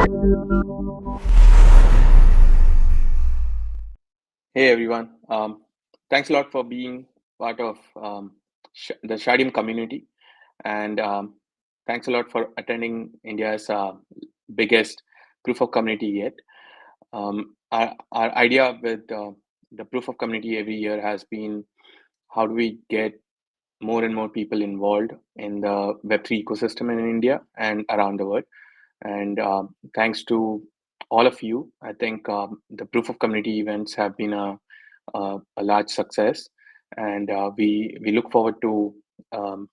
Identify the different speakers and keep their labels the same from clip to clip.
Speaker 1: Hey everyone, thanks a lot for being part of the Shardeum community, and thanks a lot for attending India's biggest proof of community yet. Our idea with the proof of community every year has been how do we get more and more people involved in the Web3 ecosystem in India and around the world. And thanks to all of you, I think the proof of community events have been a large success, and we look forward to um,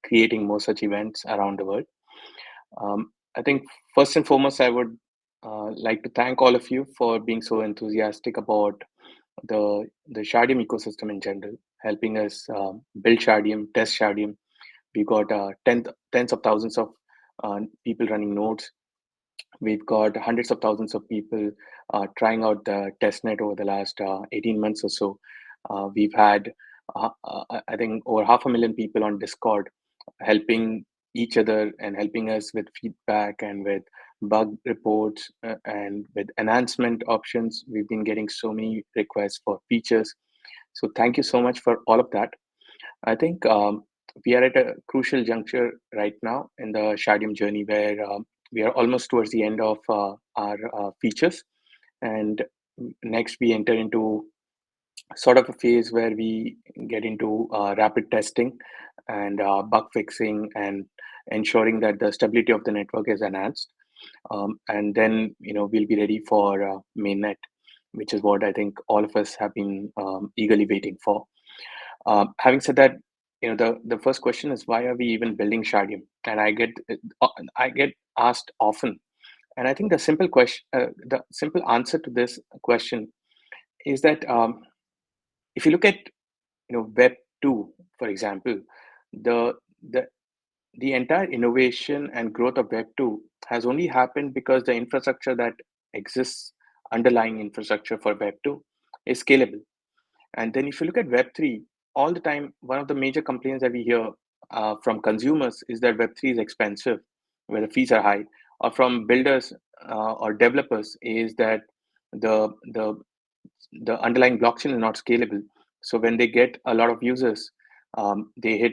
Speaker 1: creating more such events around the world. I think first and foremost, I would like to thank all of you for being so enthusiastic about the Shardium ecosystem in general, helping us build Shardium, test Shardium. We got tens of thousands of people running nodes. We've got hundreds of thousands of people trying out the testnet over the last 18 months or so. We've had, I think, over 500,000 people on Discord helping each other and helping us with feedback and with bug reports and with enhancement options. We've been getting so many requests for features. So thank you so much for all of that. I think we are at a crucial juncture right now in the Shardium journey where we are almost towards the end of our features. And next, we enter into sort of a phase where we get into rapid testing and bug fixing and ensuring that the stability of the network is enhanced. And then, we'll be ready for mainnet, which is what I think all of us have been eagerly waiting for. Having said that, the first question is why are we even building Shardium? And I get asked often, and I think the simple answer to this question is that if you look at Web 2, for example, the the the entire innovation and growth of Web 2 has only happened because the infrastructure that exists, underlying infrastructure for Web 2, is scalable. And then if you look at Web3, all the time, one of the major complaints that we hear from consumers is that Web3 is expensive, where the fees are high, or from builders or developers is that the the the underlying blockchain is not scalable. So when they get a lot of users, they hit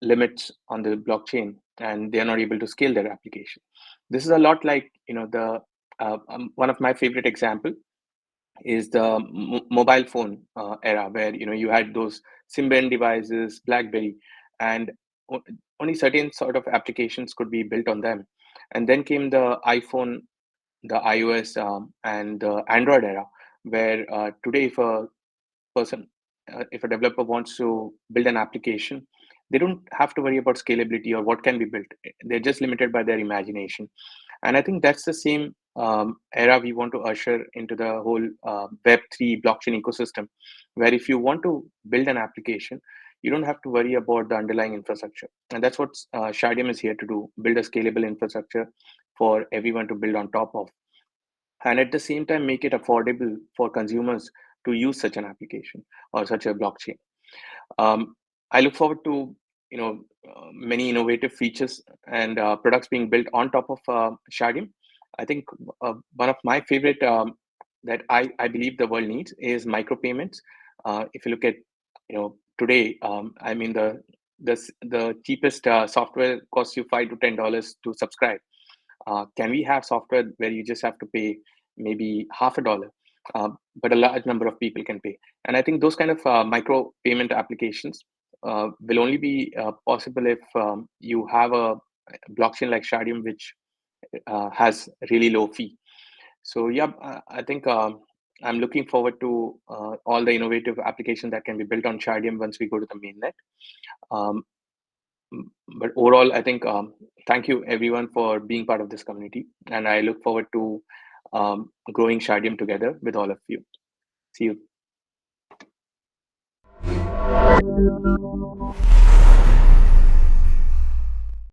Speaker 1: limits on the blockchain and they are not able to scale their application. This is a lot like the one of my favorite example is the mobile phone era where you had those Symbian devices, BlackBerry, and o- only certain sort of applications could be built on them. And then came the iPhone, the iOS, and the Android era, where today person, if a developer wants to build an application, they don't have to worry about scalability or what can be built. They're just limited by their imagination. And I think that's the same era we want to usher into the whole Web3 blockchain ecosystem, where if you want to build an application, you don't have to worry about the underlying infrastructure. And that's what Shardium is here to do, build a scalable infrastructure for everyone to build on top of. And at the same time, make it affordable for consumers to use such an application or such a blockchain. Um, I look forward to many innovative features and products being built on top of Shardium. I think one of my favorite that I believe the world needs is micropayments. If you look at today, I mean the cheapest software costs you $5 to $10 to subscribe. Can we have software where you just have to pay maybe half a dollar, but a large number of people can pay? And I think those kind of micro payment applications will only be possible if you have a blockchain like Shardium, which has really low fee. So yeah, I think I'm looking forward to all the innovative applications that can be built on Shardium once we go to the mainnet. Um, but overall, I think thank you everyone for being part of this community, and I look forward to growing Shardium together with all of you. See you.